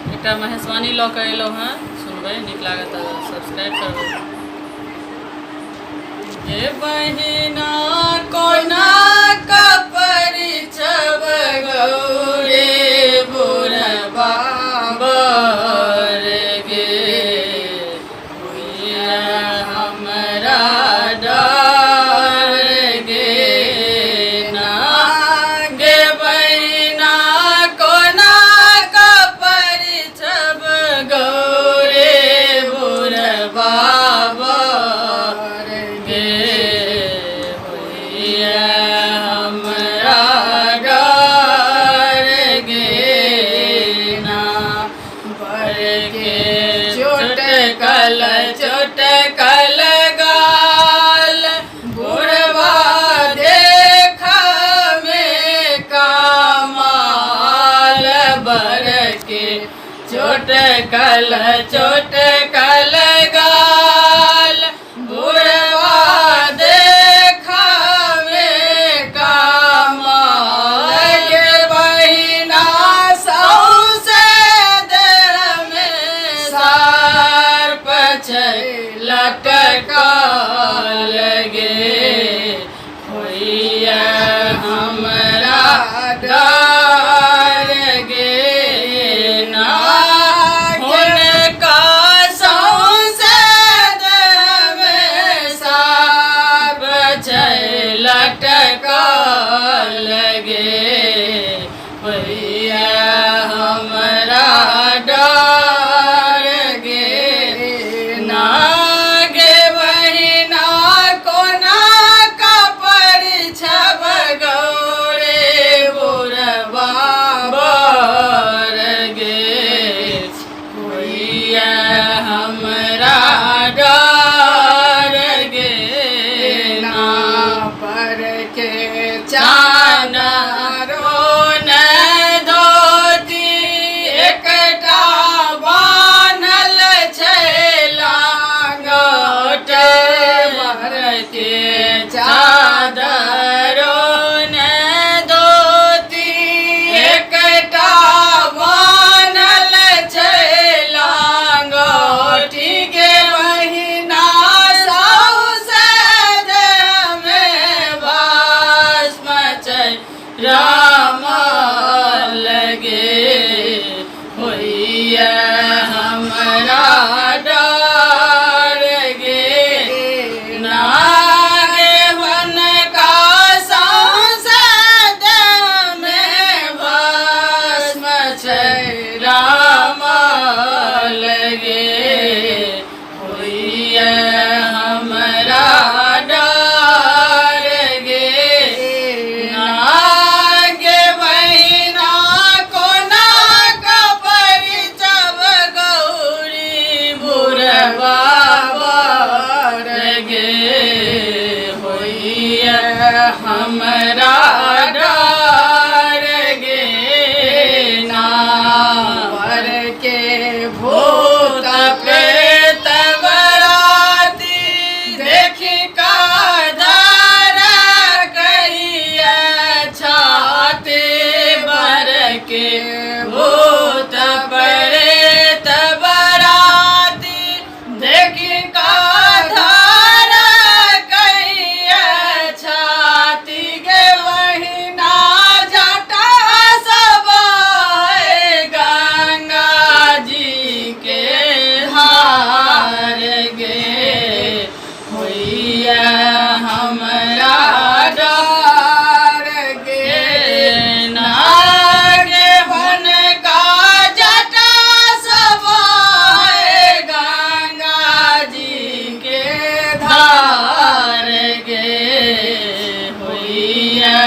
एक महेशवानी लऽ के अयलहुँ हँ, सुनबै, नीक लागत तऽ सब्सक्राइब करबै। गे बहिना कोना परिछब गौरे बुढ़बा बर गे, हुइया हमरा डर गे ना। गे बहिना कोना परिछब गौरे बुढ़बा बर गे, हुइया हमरा डर गे ना। बर के चोटकल चोटकल गाल, बुढ़वा देखमे कमाल। बर के चोटकल चोटकल गाल, बुढ़वा देखमे कमाल। गे बहिना सौसे देह में सर्प छै लटकल गे, होइया हमरा डर गे ना। हुनका सौसे देह में सर्प छै लटकल गे, होइया हमरा डर गे ना। गे बहिना कोना परिछब गौरे बुढ़बा बर गे, होइया हमरा डर गे ना। पर के चानरो न धोती, एकटा बान्हल छै लांगोट। बर के चादरो न धोती, एकटा बान्हल छै लांगोट। गे बहिना सौसे देह में भस्म छै रामल गे, होइया हमरा डर गे ना। गे हुनका सौसे देह में भस्म छै रामल गे, होइया हमरा डर गे ना। गे बहिना कोना परिछब गौरी बुढ़बा बर गे, होइया हमरा डर गे ना। बर के भूत प्रेत बराती, देखी का डर कहिया छाती। बर के भूत प्रेत बराती, देखी का डर कहिया छाती। गे बहिना जटा सब गंगा जी के धार गे, होइया हमरा डर गे ना। गे हुनका जटा सब गंगा जी के धार गे, होइया